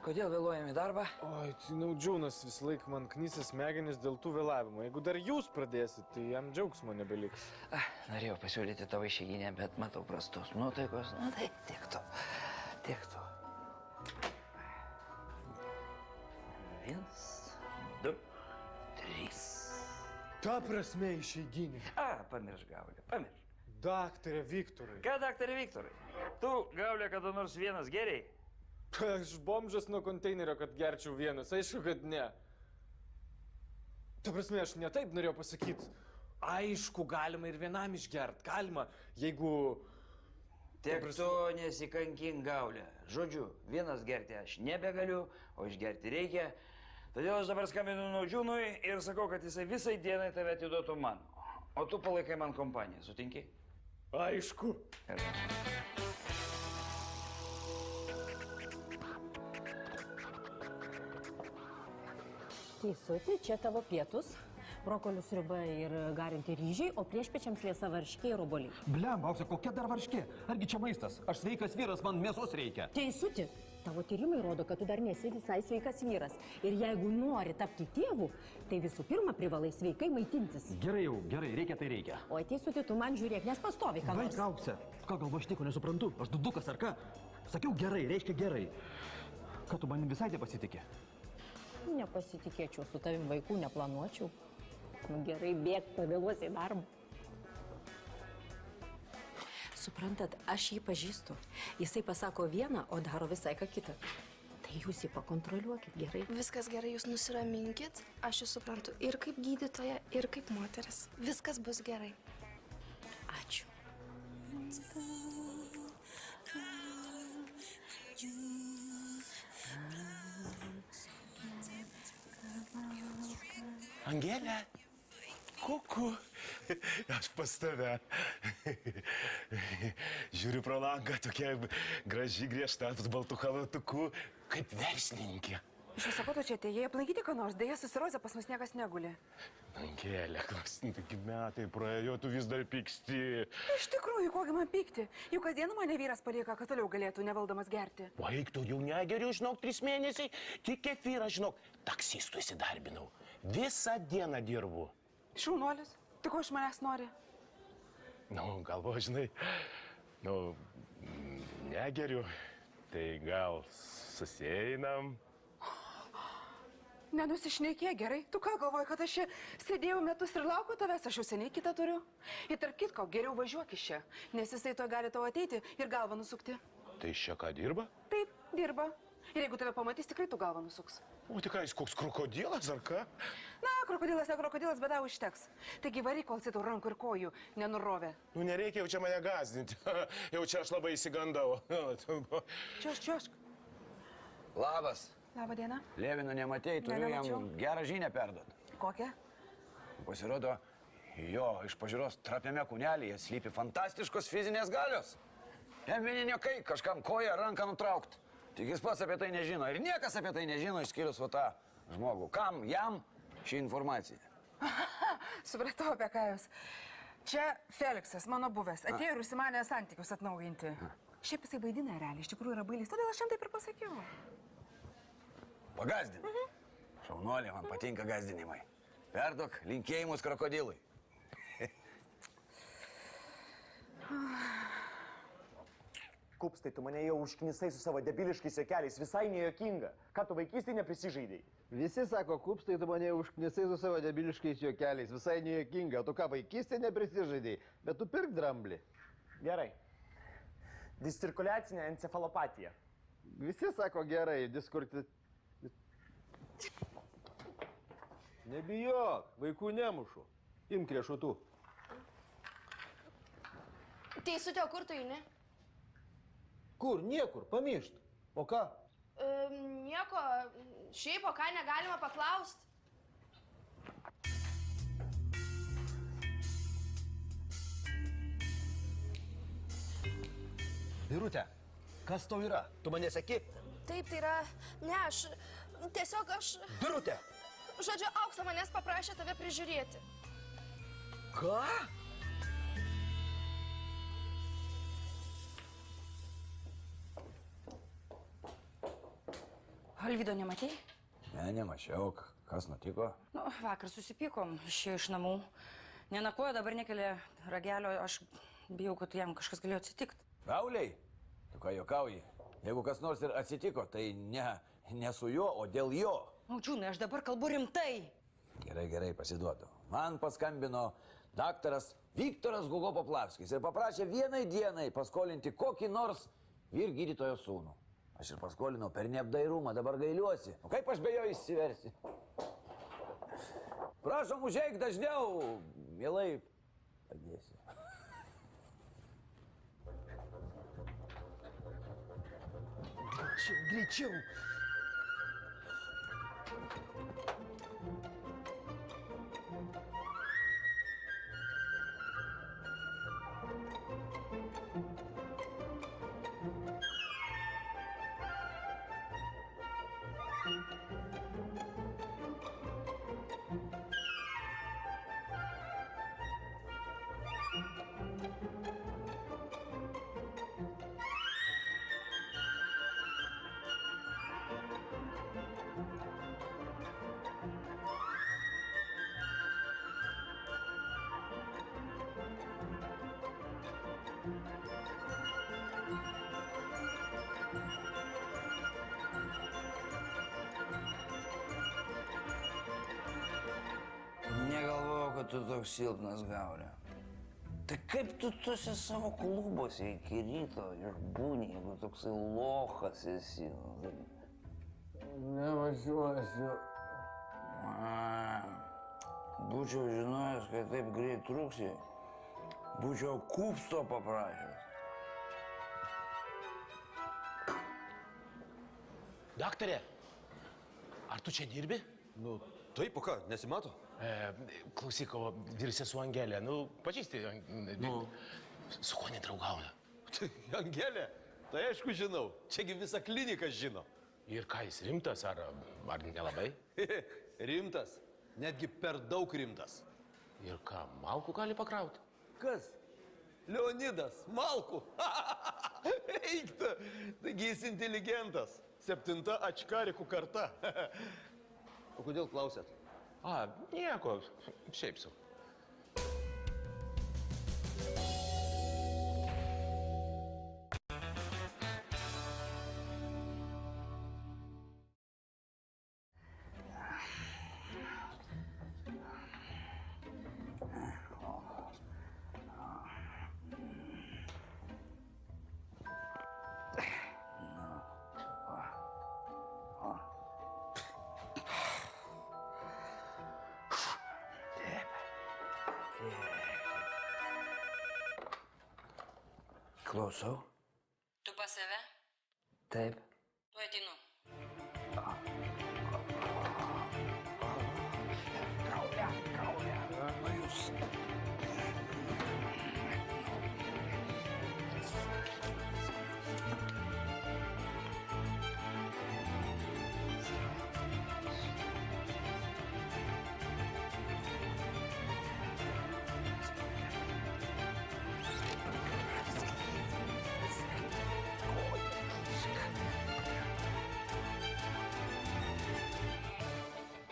Kodėl vėluojame į darbą? Oi, tai naudžiūnas visą laiką man knysas smegenis dėl tų vėlavimų. Jeigu dar jūs pradėsit, tai jam džiaugsmo nebeliks. Norėjau pasiūlyti tavo išeiginę, bet matau prastos nuotaikos. Na tai tiek to. Vienas, du, trys. Ta prasme išeiginė. Pamirš, Gaulė, pamirš. Daktarė Viktorai. Ką, daktarė Viktorai? Tu, Gaulė, kada nors vienas geriai? Aš bomžas nuo konteinerio, kad gerčiau vienas. Aišku, kad ne. Ta prasme, aš ne taip norėjau pasakyti. Aišku, galima ir vienam išgert. Galima, jeigu... Tiek tu nesikankink, Gaulė. Žodžiu, vienas gerti aš nebegaliu, o išgerti reikia. Todėl aš dabar skambinu Naudžiūnui ir sakau, kad jisai visai dienai tave atiduotų man. O tu palaikai man kompaniją, sutinki? Aišku. Teisuti, čia tavo pietus, brokolių sriuba ir garinti ryžiai, o priešpiečiams liesa varškė ir obuoliai. Bliam, Aukse, kokia dar varškė? Argi čia maistas? Aš sveikas vyras, man mėsos reikia. Teisuti, tavo tyrimai rodo, kad tu dar nesi visai sveikas vyras. Ir jeigu nori tapti tėvu, tai visų pirma privalai sveikai maitintis. Gerai jau, gerai, reikia tai reikia. O Teisuti, tu man žiūrėk, nes pastovi ką nors. Baik, Aukse, ką galvo, aš nieko nesuprantu, aš dudukas ar ką? Sakiau gerai, reiškia gerai. Ką tu manim visai nepasitikė? Nepasitikėčiau, su tavim vaikų neplanuočiau. Nu gerai, bėk, pavėluosi į darbą. Suprantat, aš jį pažįstu. Jisai pasako vieną, o daro visai ką kitą. Tai jūs jį pakontroliuokit, gerai? Viskas gerai, jūs nusiraminkit. Aš jūs suprantu ir kaip gydytoja, ir kaip moteris. Viskas bus gerai. Ačiū. Angelė, kuku, aš pas tave. Žiūriu pro langą, tokia graži, griežta, baltų chalatuku, kaip verslininkė. Aš sakau, tu čia atėjai aplankyti ką nors, dėja susirozė, pas mus niekas neguli. Angelė, tokie metai praėjo, tu vis dar pyksti. Iš tikrųjų, kogi man pykti? Juk kasdien mane vyras palieka, kad toliau galėtų nevaldomas gerti. Vaik, tu jau negeriu, žinok, 3 mėnesiai, tik kefyrą, žinok, taksistų įsidarbinau. Visą dieną dirbu. Šaunuolis, tai ko iš manęs nori? Galvo, žinai, negeriu, tai gal susieinam. Nenusišnekė, gerai. Tu ką galvoji, kad aš čia sėdėjau metus ir laukiu tavęs, aš jau seniai kitą turiu. Ir tarp kitko, geriau važiuok iš čia, nes jisai to gali tau ateiti ir galvą nusukti. Tai čia ką dirba? Taip, dirba. Ir jeigu tave pamatys, tikrai tu galvą nusuks. O tai ką, jis koks krokodilas ar ką? Na, krokodilas, ne krokodilas, bet tau užteks. Taigi varyk, kol sitų rankų ir kojų nenurovė. Nereikia jau čia mane gąsdinti. Jau čia aš labai įsigandau. Čiuošk. Labas. Labą dieną. Levino nematėjai, turiu jam gerą žinią perduot. Kokią? Pasirodo, jo iš pažiūros trapiame kūnelėje slypi fantastiškos fizinės galios. Jam vieni niekai kažkam koją ar ranką nutraukti. Tik jis pats apie tai nežino. Ir niekas apie tai nežino, išskyrus va tą žmogų. Kam jam ši informacija? Supratau, apie ką jūs. Čia Feliksas, mano buvęs, atėjo ir užsimanė santykius atnaujinti. Šiaip jisai vaidina realiai, iš tikrųjų yra bailys, todėl aš jam taip ir pasakiau. Pagazdinai. Šaunuolė, man patinka gazdinimai. Perduok linkėjimus krokodilui. Kupstai, tu mane jau užknisai su savo debiliškais juokeliais, visai nejuokinga. Ką tu vaikystėje neprisižaidai? Visi sako, Kupstai, tu mane užknisai su savo debiliškais juokeliais, visai nejuokinga. O tu ką vaikystėje neprisižaidai, bet tu pirk dramblį. Gerai. Discirkuliacinė encefalopatija. Visi sako gerai, Nebijok, vaikų nemušu. Imk riešutų. Teisutė, o kur tu eini? Kur? Niekur, pamiršt. O ką? Nieko. Šiaip, o ką negalima paklausti? Birute, kas tau yra? Tu mane seki? Taip, tai yra... Ne, aš... Tiesiog aš... Birute! Žodžiu, Auksa manęs paprašė tave prižiūrėti. Ką? Alvydo nematei? Ne, nemačiau. Kas nutiko? Nu, vakar susipykom, išėjo iš namų. Nenakojo, dabar nekelia ragelio, aš bijau, kad jam kažkas galėjo atsitikti. Gauliai? Tu ką juokauji? Jeigu kas nors ir atsitiko, tai ne su juo, o dėl jo. Naudžiūnai, aš dabar kalbu rimtai. Gerai, pasiduodu. Man paskambino daktaras Viktoras Hugo Poplavskis ir paprašė vienai dienai paskolinti kokį nors vyrgydytojo sūnų. Aš ir paskolinau per neapdairumą, dabar gailiuosi. O kaip aš be jo išsiversi? Prašom, užeik dažniau, mielai padėsiu. Greičiau. Negalvojau, kad tu toks silpnas, Gaulė. Tai kaip tu tuose savo klubuose iki ryto išbūni, jeigu toksai lochas esi? Nevažiuosiu. Būčiau žinojęs, kad taip greit truksi, būčiau kupsto paprašęs. Daktarė, ar tu čia dirbi? Nu, taip, o ką, nesimato? Klausyk, o vyr sesuo Angelė, pažįsti, su kuo nedraugauja? Tai Angelė, tai aišku žinau, čiagi visą kliniką žino. Ir ką, jis rimtas ar nelabai? Rimtas, netgi per daug rimtas. Ir ką, malkų gali pakrauti? Kas? Leonidas, malkų. Eikta, taigi jis inteligentas. 7 ačkarikų karta. O kodėl klausėt? Nieko, šiaip sau. Klausau. Tu pas save? Taip. Tu ateinu. Gaulė, o jūs.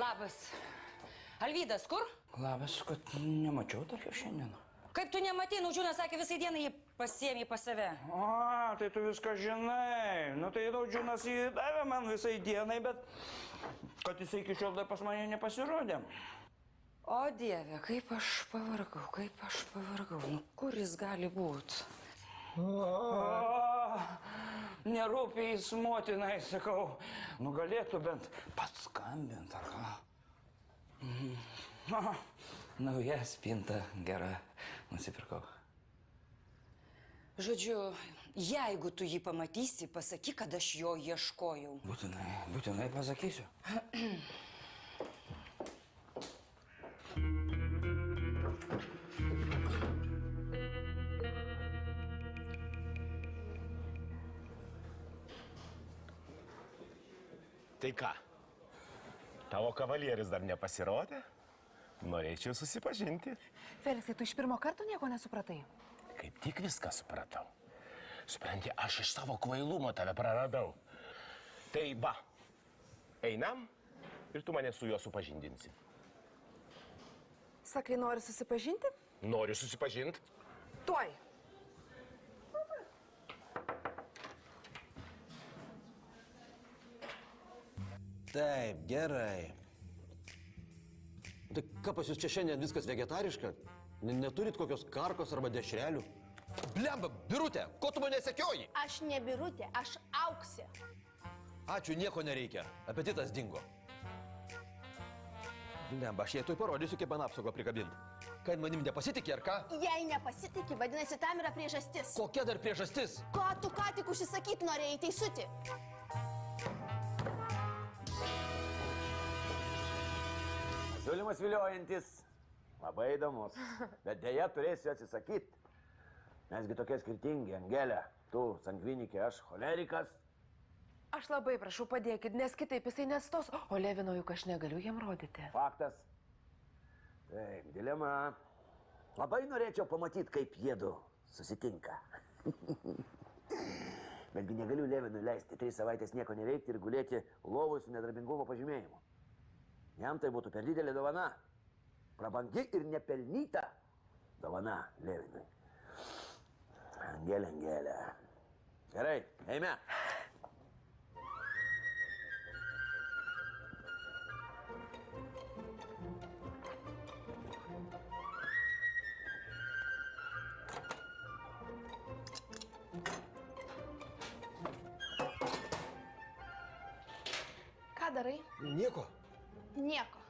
Labas. Alvydas, kur? Labas, kad nemačiau dar jo šiandien. Kaip tu nematei, Naudžiūnas sakė, visai dienai jį pasiėmė pas save. Tai tu viską žinai. Tai Naudžiūnas jį davė man visai dienai, bet kad jis iki šiol dar pas mane nepasirodė. O Dieve, kaip aš pavargau. Kur jis gali būti? Nerūpi jis motinai, sakau. Galėtų bent pats skambint, ar ką? Nauja spinta gera nusipirkau. Žodžiu, jeigu tu jį pamatysi, pasakyk, kad aš jo ieškojau. Būtinai pasakysiu. Tai ką, tavo kavalieris dar nepasirodė? Norėčiau susipažinti. Feliksai, tu iš pirmo karto nieko nesupratai? Kaip tik viską supratau. Supranti, aš iš savo kvailumo tave praradau. Tai va, Einam ir tu mane su juo supažindinsi. Sakai, nori susipažinti? Noriu susipažinti. Tuoj. Taip, gerai. Tai ką pas jūs čia šiandien viskas vegetariška? Neturit kokios karkos arba dešrelių? Blemba, Birutė, ko tu mane sekioji? Aš ne Birutė, aš Auksė. Ačiū, nieko nereikia. Apetitas dingo. Blemba, aš jai tuoj parodysiu, kaip man apsaugą prikabinti. Kad manim nepasitikė, ar ką? Jei nepasitikė, vadinasi, tam yra priežastis. Kokia dar priežastis? Ko tu ką tik užsisakyti norėjai, teisuti? Siūlymas viliojantis, labai įdomus, bet dėja turėsiu atsisakyti. Mesgi tokie skirtingi, Angelė, tu sangvinikė, aš cholerikas. Aš labai prašau, padėkit, nes kitaip jisai nestos, o Levino juk aš negaliu jam rodyti. Faktas. Taip, dilema. Labai norėčiau pamatyti, kaip jiedu susitinka. Betgi negaliu Levinui leisti 3 savaitės nieko neveikti ir gulėti lovui su nedarbingumo pažymėjimu. Jam tai būtų per didelė dovana. Prabangi ir nepelnyta dovana Levinui. Angelė, Angelė. Gerai, eime. Ką darai? Nieko. Nieko.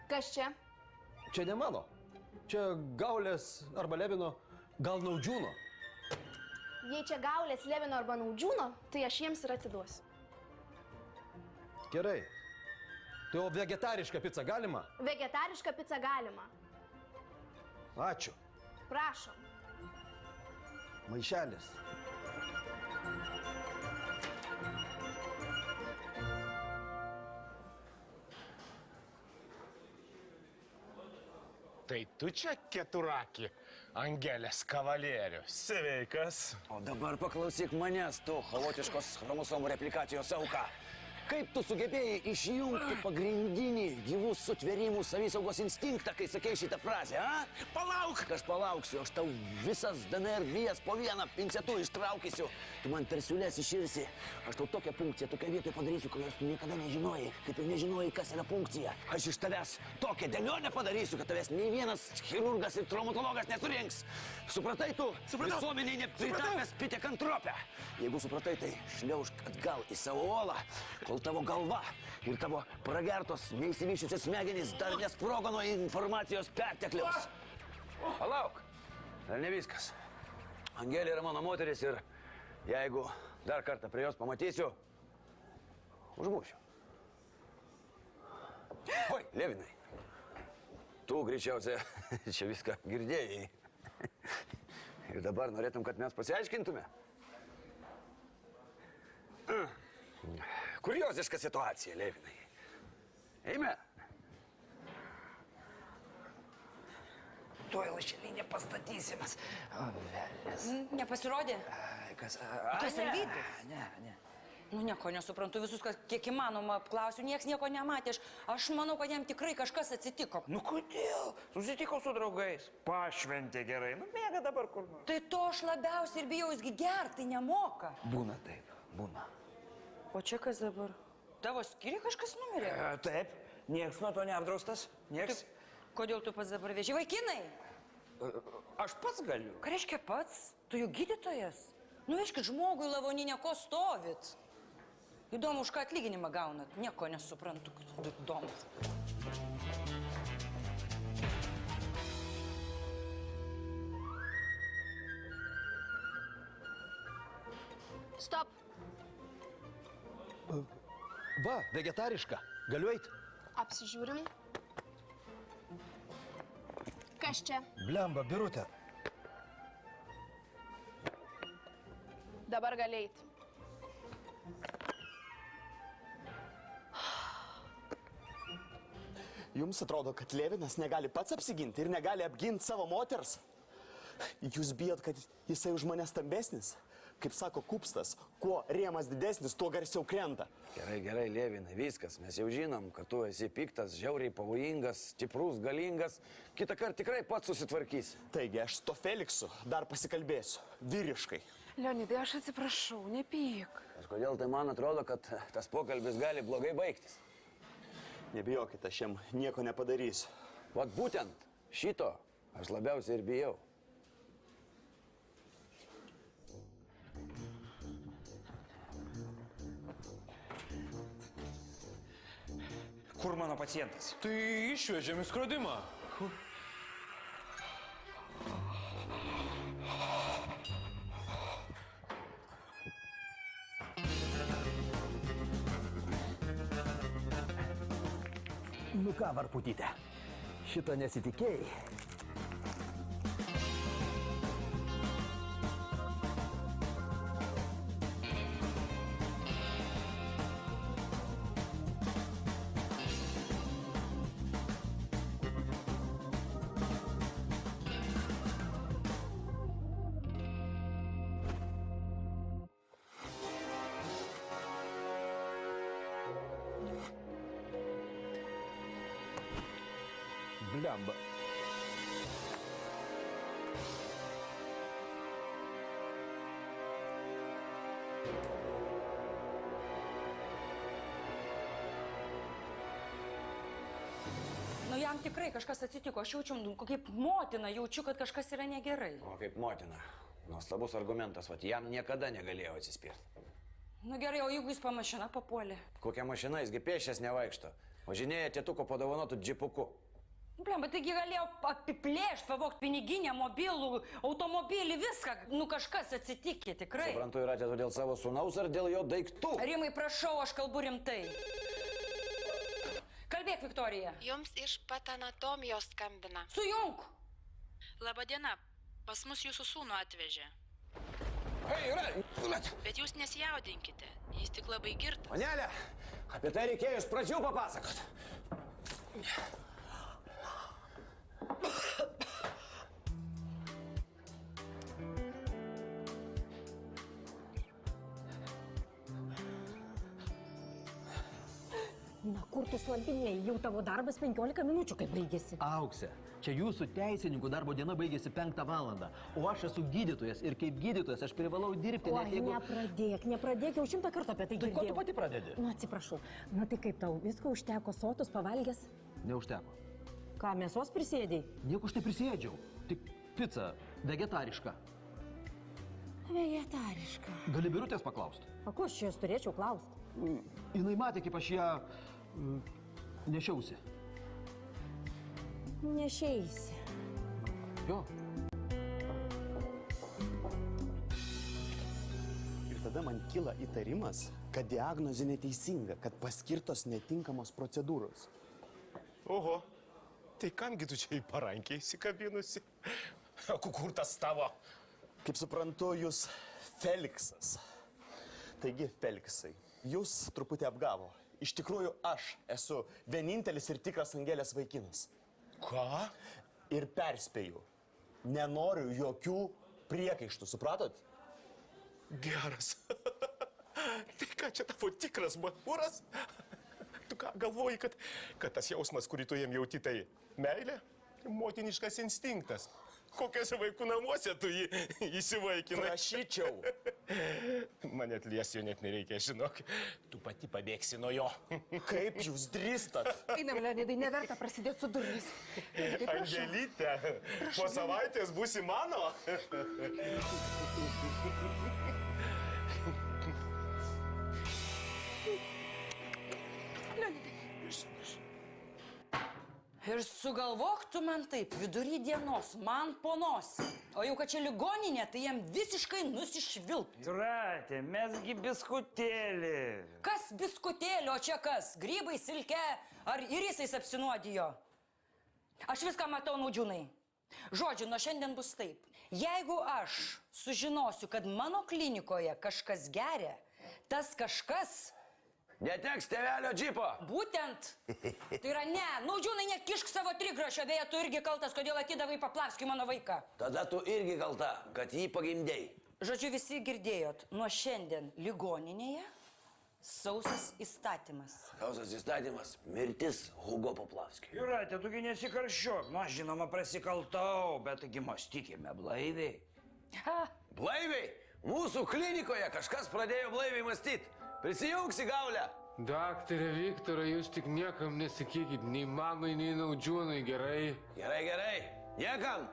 Kas čia? Čia ne mano. Čia Gaulės arba Levino, gal Naudžiūno. Jei čia Gaulės, Levino arba Naudžiūno, tai aš jiems ir atiduosiu. Gerai. Tai o vegetarišką pizzą galima? Vegetarišką pizzą galima. Ačiū. Prašom. Maišelis. Tai tu čia keturaki, Angelės kavalierius. Sveikas. O dabar paklausyk manęs, tu chaotiškos chromosomų replikacijos auka. Kaip tu sugebėjai išjungti pagrindinį gyvų sutvėrimų savisaugos instinktą, kai sakei šitą frazę, a? Palauk! Aš palauksiu, aš tau visas DNR vijas po vieną pincetu ištraukysiu. Tu man per siūlės iširsi. Aš tau tokią punkciją, tokią vietą padarysiu, kurios tu niekada nežinojai. Kaip ir nežinojai, kas yra punkcija. Aš iš tavęs tokią dėlionę padarysiu, kad tavęs nei vienas chirurgas ir traumatologas nesurinks. Supratai tu? Visuomeniai nepritapęs pitekantropę. Jeigu supratai, tai šliaužk atgal į savo olą, kol tavo galva ir tavo pragertos, neįsivyščiusios smegenys dar nesprogo nuo informacijos pertekliaus. Palauk, dar ne viskas. Angelė yra mano moteris ir jeigu dar kartą prie jos pamatysiu, užmušiu. Oi, Levinai, tu greičiausiai čia viską girdėjai. Ir dabar norėtum, kad mes pasiaiškintume? Kurioziška situacija, Levinai. Eime. Tuoj lašelinė pastatysimas. O, velės. Nepasirodė? Kas? Tu esi Alvydas? Ne. Nu, nieko nesuprantu, visus, kiek įmanoma, apklausiu, nieks nieko nematė. Aš manau, kad jam tikrai kažkas atsitiko. Nu, kodėl? Susitiko su draugais. Pašventė gerai. Nu, mėga dabar kur nors. Tai to aš labiausiai ir bijau, jisgi gerti nemoka. Būna taip, būna. O čia kas dabar? Tavo skyriui kažkas numirė? Taip, nieks nuo to neapdraustas. Nieks. Kodėl tu pats dabar veži? Vaikinai? Aš pats galiu. Ką reiškia pats? Tu juk gydytojas. Nu, reiškia, žmogui lavoninė, ko stovit. Įdomu, už ką atlyginimą gaunat. Nieko nesuprantu, įdomu. Stop. Va, vegetariška. Galiu eit? Apsižiūrim. Kas čia? Blemba, Birutė. Dabar gali eit. Jums atrodo, kad Levinas negali pats apsiginti ir negali apginti savo moters? Jūs bijot, kad jisai už mane stambesnis? Kaip sako Kupstas, kuo rėmas didesnis, tuo garsiau krenta. Gerai, gerai, Levinai, viskas. Mes jau žinom, kad tu esi piktas, žiauriai pavojingas, stiprus, galingas. Kitą kartą tikrai pats susitvarkysi. Taigi, aš su to Feliksu dar pasikalbėsiu. Vyriškai. Leonidai, aš atsiprašau, nepyk. Kažkodėl tai man atrodo, kad tas pokalbis gali blogai baigtis. Nebijokite, aš jam nieko nepadarysiu. Vat būtent šito aš labiausiai ir bijau. Kur mano pacientas? Tai išvežėm į skrodimą. Nu ką, varputyte, šito nesitikėjai. Blemba. Nu jam tikrai kažkas atsitiko, aš jaučiu, kaip motina, jaučiu, kad kažkas yra negerai. O kaip motina. Nuostabus argumentas, vat jam niekada negalėjo atsispirti. Nu gerai, o jeigu jis po mašiną papuolė? Kokia mašina, jisgi pėsčias nevaikšto. Važinėja tėtuko padovanotų džipuku. Blem, bet taigi galėjo apiplėšti, pavogti piniginę, mobilų, automobilį, viską. Nu kažkas atsitikė, tikrai. Suprantu, yra čia dėl savo sūnaus ar dėl jo daiktų? Rimai, prašau, aš kalbu rimtai. Kalbėk, Viktorija. Jums iš patanatomijos skambina. Sujunk! Labadiena, pas mus jūsų sūnų atvežė. Bet jūs nesijaudinkite, jis tik labai girtas. Panelė, apie tai reikėjo iš pradžių papasakot. Na, kur tu slampinėjai? Jau tavo darbas 15 minučių kaip baigėsi. Auksė, čia jūsų teisininkų darbo diena baigėsi 5 valandą, o aš esu gydytojas ir kaip gydytojas aš privalau dirbti, net jeigu... Nepradėk, jau 100 kartų apie tai girdėjau. Tai ko tu pati pradedi? Nu, atsiprašau. Na, tai kaip tau, visko užteko, sotus, pavalgęs? Neužteko. Ką, mėsos prisėdėjai? Nieko aš neprisėdžiau, tik pica, vegetariška. Vegetariška. Gali Birutės paklausti? O ko aš čia jos turėčiau klausti? Jinai matė, kaip aš ją nešiausi. Nešeisi. Jo. Ir tada man kyla įtarimas, kad diagnozė neteisinga, kad paskirtos netinkamos procedūros. Oho, tai kamgi tu čia į parankę įsikabinusi? Kur tas tavo? Kaip suprantu, jūs Feliksas. Taigi, Feliksai, jūs truputį apgavo. Iš tikrųjų, aš esu vienintelis ir tikras Angelės vaikinas. Ką? Ir perspėju, nenoriu jokių priekaištų, supratot? Geras. Tai ką čia tavo tikras bachūras? Tu ką galvoji, kad tas jausmas, kurį tu jam jauti, tai meilė? Motiniškas instinktas. Kokiuose vaikų namuose tu jį įsivaikinai? Prašyčiau. Man atlies jo net nereikia, žinok. Tu pati pabėgsi nuo jo. Kaip jūs drįstat? Einam, Leonidai, neverta prasidėti su durniais. Angelyte, po savaitės būsi mano. Ir sugalvok tu man taip, vidury dienos, man po nosį. O jau kad čia ligoninė, tai jam visiškai nusišvilp. Duratė, mesgi biskutėlį. Kas biskutėlį, o čia kas? Grybai, silke ar irisais apsinuodijo? Aš viską matau, naudžiūnai. Žodžiu, nuo šiandien bus taip. Jeigu aš sužinosiu, kad mano klinikoje kažkas geria, tas kažkas... Neteks tėvelio džipo. Būtent. Tai yra ne. Naudžiūnai, nekišk savo trigrašio, beje, tu irgi kaltas, kodėl atidavai Paplavskiui mano vaiką. Tada tu irgi kalta, kad jį pagimdėjai. Žodžiu, visi girdėjot, nuo šiandien ligoninėje sausas įstatymas. Sausas įstatymas - mirtis Hugo Poplavskiui. Jūratė, tugi nesikarščiok. Nu, aš žinoma prasikaltau, bet taigi mąstykime blaiviai. Ha, Blaiviai! Mūsų klinikoje kažkas pradėjo blaiviai mąstyti. Prisijungsi, Gaulę. Daktarė Viktorą, jūs tik niekam nesakykit, nei mamai, nei naudžiūnai, gerai? Gerai, gerai. Niekam.